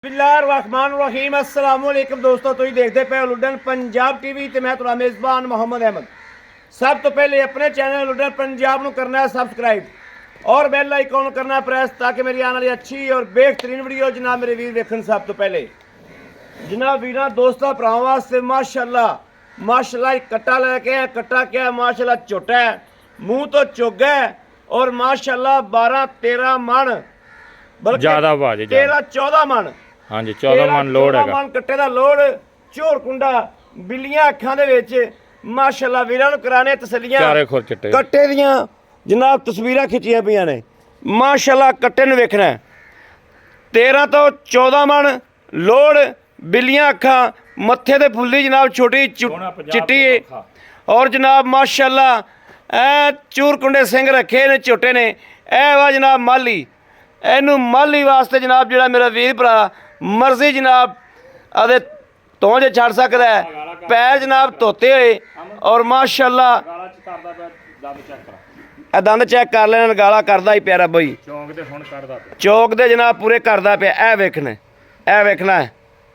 बिस्मिल्लाहिर्रहमानिर्रहीम अस्सलाम वालेकुम दोस्तों, तुम देखते पे लुडन पंजाब टीवी ते मैं तुहाडा मेज़बान मोहम्मद अहमद। सब तो पहले अपने चैनल लुडन पंजाब को करना है सबसक्राइब और बेल आइकॉन करना प्रेस ताकि मेरी आने वाली अच्छी और बेहतरीन वीडियो जनाब मेरे वीर देखन। सब तो पहले जनाब वीर दोस्तों भरावां वास्ते माशाअल्लाह माशाअल्लाह कट्टा लेके आए। कट्टा क्या है माशाअल्लाह छोटा है, मुंह तो चोगा है और माशाअल्लाह 12-13 मन बल्कि ज्यादा 13-14 मन। हाँ जी 14 मन लोड है। मन कट्टे का लोड झोर कुंडा बिल्लियां अखां दे विच माशाअल्लाह वीरां नूं कराने तसल्लियां चारे खुर चिट्टे कट्टे दियां जनाब तस्वीरां खिच्चियां पईयां ने। माशाअल्लाह कट्टे नूं वेखना 13 तो 14 मन लोड बिल्लियां अखां मत्थे ते फुल्ली जनाब छोटी चिट्टी और जनाब माशाअल्लाह चूर कुंडे सिंह रखे ने झोटे ने। ए वा जनाब माली इनू माली वास्ते जनाब जिहड़ा मेरा वीर भरा मर्जी जनाब आदे तोंज छड़ सकदा है। पैर जनाब धोते हुए और माशाअल्लाह दंद चेक कर लेने गाला करदा ही प्यारा बई चौक दे जनाब पूरे करदा पिया। ए वेखना है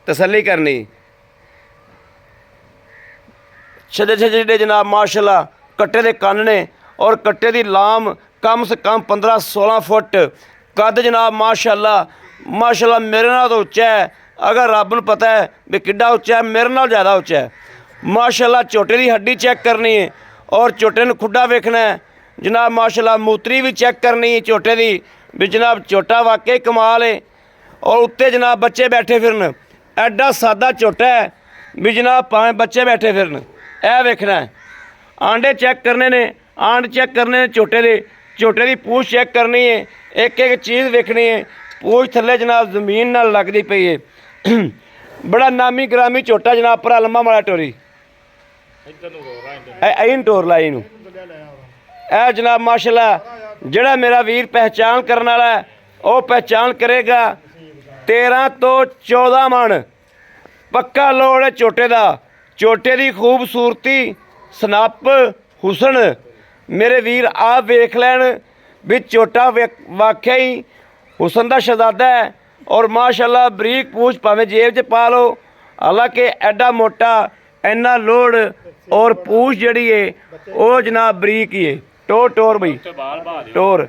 तसल्ली करनी छड़े छड़े जनाब माशाअल्लाह कट्टे दे कन्न ने और कट्टे दी लाम कम से कम 15-16 फुट कद जनाब माशाअल्लाह माशाअल्लाह मेरे नाल तो उच्चा है। अगर रब नूं पता है भी किड्डा उच्चा है, मेरे नाल ज़्यादा उच्चा है माशाअल्लाह। झोटे की हड्डी चेक करनी है और झोटे नूं खुड्डा वेखना है जनाब माशाअल्लाह। मूतरी भी चेक करनी है झोटे की भी जनाब झोटा वाकई कमाल है। और उत्ते जनाब बच्चे बैठे फिरन एडा सादा झोटा है भी जनाब भावें बच्चे बैठे फिरन। ए वेखना है आंडे चेक करने ने, आंड चेक करने ने झोटे की पूछ चेक करनी है। एक एक चीज़ वेखनी है। पूछ थले जनाब जमीन नाल लगती पई है। बड़ा नामी ग्रामी झोटा जनाब भरा लम्मा माड़ा टोरी इन टोर लाई नूं ए जनाब माशाअल्लाह जिहड़ा मेरा वीर पहचान करने वाला है वह पहचान करेगा। 13 तो 14 मन पक्का लोड है झोटे का। झोटे की खूबसूरती सनप हुसन मेरे वीर आप वेख लैन भी झोटा वाकई ही हुसन का शहजादा है। और माशाअल्लाह बरीक पूछ भावें जेब च पा लो, हालांकि एडा मोटा इन्ना लोड और पूछ जड़ी है वो जनाब बरीक ही है। टोर बई टोर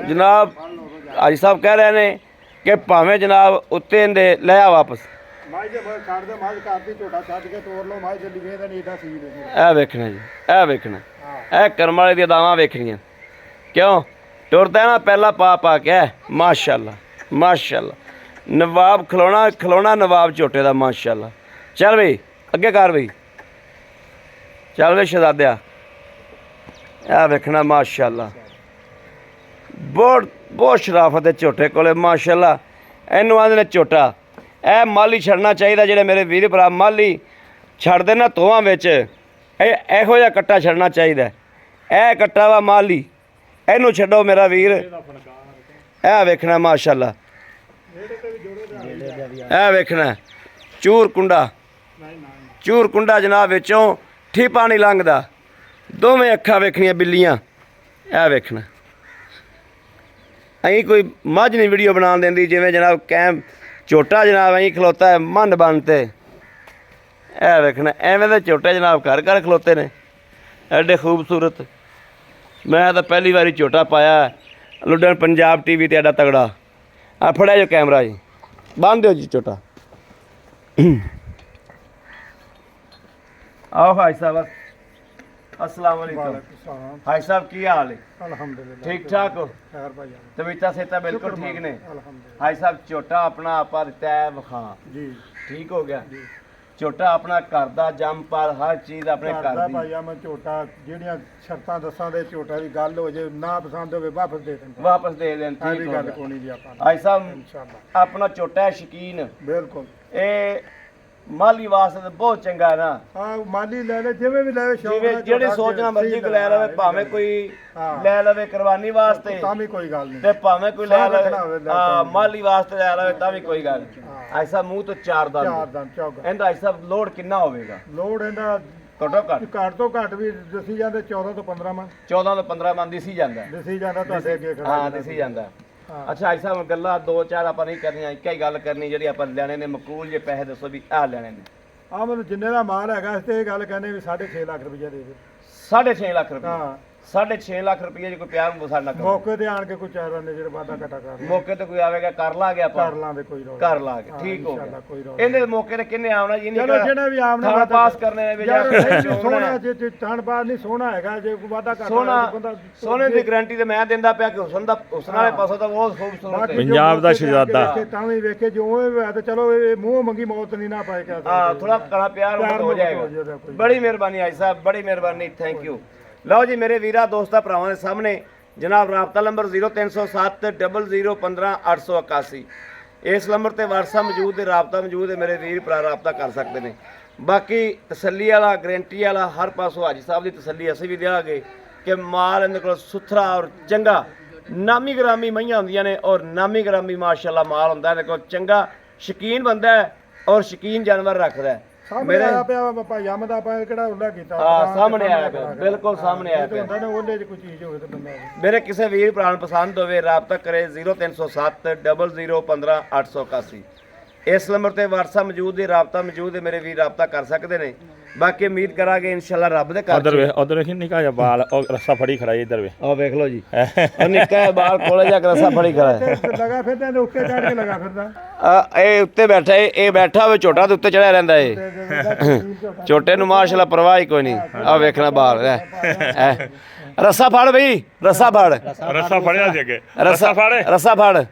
जनाब हाजी साहब कह रहे हैं कि भावें जनाब उत्ते दे लिया वापस वेखना जी ए वेखना ए करम वाले दी दावां वेखनियां क्यों टुरदा ना पहला पा के माशाअल्लाह माशाअल्लाह। नवाब खलोना नवाब झोटे दा माशाअल्लाह। चल बई अगे कर बई चल बई शहजादिया ए वेखना माशाअल्लाह। बहुत शराफत है झोटे कोले माशाअल्लाह। इनू आंदे ने झोटा ए माली छड़ना चाहिए जेडे मेरे वीर भरा माली छड़दे ना तोहां विच इहो जिहा कट्टा छड़ना चाहिए। ए कट्टा वा माली इनू छड्डो मेरा वीर। ए वेखना माशाअल्लाह ए वेखना चूर कुंडा जनाब विचों ठीपा नहीं लंघदा। दोवें अखां वेखनियां बिल्लियां। ए वेखना अं कोई मझ नहीं वीडियो बना देंदी जिवें जनाब कैम झोटा जनाब अं खलोता है मन बनते। ए वेखना एवें दे झोटे जनाब घर घर खलोते ने एडे खूबसूरत। मैं तो पहली बारी झोटा पाया लुडन पंजाब टीवी ते एडा तगड़ा। आ फड़िया जो कैमरा जी बन दो जी झोटा। आओ हाजी साहब अस्सलाम वालेकुम। हाजी साहब की हाल है? अल्हम्दुलिल्लाह ठीक ठाक हो? तबीयत सेहत बिल्कुल ठीक ने? हाजी साहब झोटा अपना आपा दिता है विखा जी ठीक हो गया। झोटा अपना घर दा जंपर हर चीज़ अपने घर दी भाईया मैं झोटा जिहड़ियां शर्तां दसां दे झोटा दी गल हो जे ना पसंद होवे वापस दे देन ठीक गल कोनी जी आपां हाजी साहब इंशाअल्लाह अपना झोटा है शकीन बिल्कुल ए माली वास्ते तो बहुत चंगा है ना। हाँ माली ले ले जिवें भी ले शौक जेड़ी सोचना मर्जी को ले लवे भावें कोई ले लवे कुर्बानी वास्ते तां भी कोई गल नहीं ते भावें कोई ले लवे हां माली वास्ते ले लवे तां भी कोई गल नहीं। ऐसा मुंह तो चार दंद चौक इंदा ऐसा लोड कितना होवेगा? लोड इंदा घट तो घट भी दसी जाते 14 तो 15 मन 14 तो 15 मन दिसी जाता दिसी जाता ਤੁਹਾਡੇ ਅੱਗੇ हाँ दिसी जाता ਅੱਛਾ ਭਾਈ ਸਾਹਿਬ ਗੱਲਾਂ ਦੋ ਚਾਰ ਆਪਾਂ ਨਹੀਂ ਕਰਨੀਆਂ, ਇੱਕ ਹੀ ਗੱਲ ਕਰਨੀ ਜਿਹੜੀ ਆਪਾਂ ਲੈਣੇ ਨੇ ਮਕੂਲ ਜੇ ਪੈਸੇ ਦੱਸੋ ਵੀ ਆਹ ਲੈਣੇ ਨੇ। ਆ ਮੈਨੂੰ ਜਿੰਨੇ ਦਾ ਮਾਲ ਹੈਗਾ ਇਸ ਤੇ ਇਹ ਗੱਲ ਕਹਿੰਦੇ ਵੀ 6.5 ਲੱਖ ਰੁਪਈਆ ਦੇ ਦੇ। 6.5 ਲੱਖ ਰੁਪਏ। ਹਾਂ 6.5 ਲੱਖ ਰੁਪਏ ਜੇ ਕੋਈ ਪਿਆਰ ਬਸਾ ਨਾ ਕਰੋ, ਮੌਕੇ ਤੇ ਆਣ ਕੇ ਕੋਈ ਚਾਰ ਬੰਦੇ ਜਿਹੜੇ ਵਾਦਾ ਘਟਾ ਕਰ ਲਓ। ਮੌਕੇ ਤੇ ਕੋਈ ਆਵੇਗਾ ਕਰ ਲਾਂਗੇ ਆਪਾਂ, ਕਰ ਲਾਂਗੇ ਕੋਈ ਰੌਲਾ ਕਰ ਲਾਂਗੇ, ਹਾਂ, ਠੀਕ ਹੋ ਇੰਸ਼ਾਅੱਲਾ, ਕੋਈ ਗਿਆ। ਰੌਲਾ ਇਹਨੇ ਮੌਕੇ ਤੇ ਕਿੰਨੇ ਆਉਣਾ ਜੀ? ਚਲੋ ਜਿਹੜਾ ਵੀ ਆਮ ਥਾਂ ਪਾਸ ਕਰਨੇ ਨੇ ਵੀ ਯਾਰ ਜਾਂ ਸੋਹਣਾ ਜੇ ਥਾਣ ਪਾਸ ਨਹੀਂ ਸੋਹਣਾ ਹੈਗਾ, ਜੇ ਕੋਈ ਵਾਦਾ ਘਟਾ ਸੋਹਣਾ ਬੰਦਾ ਸੋਹਣੇ ਦੀ ਗਾਰੰਟੀ ਤੇ ਮੈਂ ਦਿੰਦਾ ਪਿਆ ਕਿ ਹੁਸਨ ਵਾਲੇ ਪਾਸੋਂ ਤਾਂ ਬਹੁਤ ਖੂਬਸੂਰਤ ਬਾਕੀ ਹੈ। ਜੋ ਪੰਜਾਬ ਦਾ ਮੌਕੇ ਤੇ ਆ ਕੇ ਸ਼ਹਿਜ਼ਾਦਾ। ਵੇਖੇ ਤਾਂ ਵੀ ਵੇਖੇ ਜੋ ਇਹ ਹੈ ਤੇ ਚਲੋ ਇਹ ਮੂੰਹ ਮੰਗੀ ਮੌਤ ਨਹੀਂ ਨਾ ਪਾਏ ਕਹਿ ਹਾਂ ਥੋੜਾ ਕਲਾ ਪਿਆਰ ਪਿਆਰ ਹੋ ਹੋ ਜਾਏਗਾ। ਜਾਏਗਾ ਕੋਈ। ਬੜੀ ਮਿਹਰਬਾਨੀ ਆਈ ਸਾਹਿਬ, ਬੜੀ ਮਿਹਰਬਾਨੀ, ਥੈਂਕ ਯੂ। ਲਓ ਜੀ ਮੇਰੇ ਵੀਰਾਂ ਦੋਸਤਾਂ ਭਰਾਵਾਂ ਦੇ ਸਾਹਮਣੇ ਜਨਾਬ ਰਾਬਤਾ ਨੰਬਰ 0307 0015 881। ਇਸ ਨੰਬਰ ਤੇ WhatsApp ਮੌਜੂਦ ਹੈ, ਰਾਬਤਾ ਮੌਜੂਦ ਹੈ, ਮੇਰੇ ਵੀਰ ਭਰਾ ਰਾਬਤਾ ਕਰ ਸਕਦੇ ਨੇ। ਬਾਕੀ ਤਸੱਲੀ ਵਾਲਾ ਗਰੰਟੀ ਵਾਲਾ ਹਰ ਪਾਸੋਂ ਹਾਜੀ ਸਾਹਿਬ ਦੀ ਤਸੱਲੀ ਅਸੀਂ ਵੀ ਦਿਆਂਗੇ ਕਿ ਮਾਲ ਇਹਨਾਂ ਕੋਲ ਸੁਥਰਾ ਔਰ ਚੰਗਾ ਨਾਮੀ ਗ੍ਰਾਮੀ ਮਈਆਂ ਹੁੰਦੀਆਂ ਨੇ ਔਰ ਨਾਮੀ ਗ੍ਰਾਮੀ ਮਾਸ਼ਾਅੱਲਾ ਮਾਲ ਹੁੰਦਾ ਇਹਨਾਂ ਕੋਲ ਚੰਗਾ, ਸ਼ਕੀਨ ਬੰਦਾ ਹੈ ਔਰ ਸ਼ਕੀਨ ਜਾਨਵਰ ਰੱਖਦਾ ਹੈ। ਸਾਹਮਣੇ ਆਇਆ ਪਿਆ ਪਾਪਾ ਯਮ ਦਾ ਆਪਾਂ ਕਿਹੜਾ ਉੱਲਾ ਕੀਤਾ ਹਾਂ ਸਾਹਮਣੇ ਆਇਆ ਪਿਆ, ਬਿਲਕੁਲ ਸਾਹਮਣੇ ਆਇਆ ਤੇ ਪਿਆ। ਹੁੰਦਾ ਨਾ ਉਹਦੇ 'ਚ ਕੋਈ ਚੀਜ਼ ਹੋਵੇ ਤੇ ਬੰਦਾ ਮੇਰੇ ਕਿਸੇ ਵੀਰ ਭਰਾ ਨੂੰ ਪਸੰਦ ਹੋਵੇ ਰਾਬਤਾ ਕਰੇ 0307 0015 881। ਇਸ ਨੰਬਰ ਤੇ WhatsApp ਮੌਜੂਦ ਹੈ, ਰਾਬਤਾ ਮੌਜੂਦ ਹੈ, ਮੇਰੇ ਵੀਰ ਰਾਬਤਾ ਕਰ ਸਕਦੇ ਨੇ। ਬਾਕੀ ਉਮੀਦ ਕਰਾਂਗੇ ਇਨਸ਼ਾਅੱਲਾ ਰੱਬ ਦੇ ਘਰ ਉਧਰ ਵੇ ਉਧਰ ਵੇਖ ਨਿੱਕਾ ਜਿਹਾ ਬਾਲ ਉਹ ਰੱਸਾ ਫੜੀ ਖੜਾ ਇਧਰ ਵੇ। ਆਹ ਵੇਖ ਲਓ ਜੀ, ਉਹ ਨਿੱਕਾ ਜਿਹਾ ਬਾਲ ਕੋਲੇ ਜਾ ਕੇ ਰਸਾ ਫੜੀ ਖੜਾ ਹੈ। ਤੇ ਲਗਾ ਫਿਰਦਾ ਤੇ ਉੱਤੇ ਚੜ ਕੇ ਲਗਾ ਫਿਰਦਾ ਇਹ ਉੱਤੇ ਬੈਠਾ ਹੈ, ਇਹ ਬੈਠਾ ਹੋਵੇ ਝੋਟਾ ਦੇ ਉੱਤੇ ਚੜਿਆ ਰਹਿੰਦਾ ਏ। ਝੋਟੇ ਨੂੰ ਮਾਸ਼ਾਅੱਲਾ ਪਰਵਾਹ ਹੀ ਕੋਈ ਨਹੀਂ। ਆਹ ਵੇਖਣਾ ਬਾਲ ਰਸਾ ਫੜ ਬਈ, ਰਸਾ ਫੜ, ਰੱਸਾ ਫੜਿਆ ਸੀ ਅੱਗੇ। ਰਸਾ ਫੜ, ਰਸਾ ਫੜ।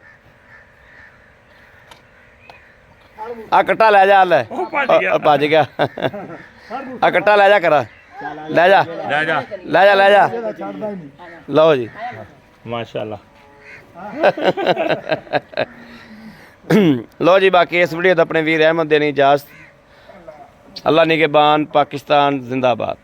ਆ ਕੱਟਾ ਲੈ ਜਾ, ਲੈ ਭੱਜ ਗਿਆ। ਆ ਕੱਟਾ ਲੈ ਜਾ ਕਰਾ, ਲੈ ਜਾ ਲੈ ਜਾ ਲੈ ਜਾ ਲੈ ਜਾ। ਛੱਡਦਾ ਹੀ ਨਹੀਂ। ਲਓ ਜੀ ਮਾਸ਼ਾਅੱਲਾ। ਲਓ ਜੀ ਬਾਕੀ ਇਸ ਵੀਡੀਓ ਦਾ ਆਪਣੇ ਵੀਰ ਅਹਿਮਦ ਦੇਣੀ ਇਜਾਜ਼ਤ। ਅੱਲਾ ਨਿਗਹਿਬਾਨ, ਪਾਕਿਸਤਾਨ ਜ਼ਿੰਦਾਬਾਦ।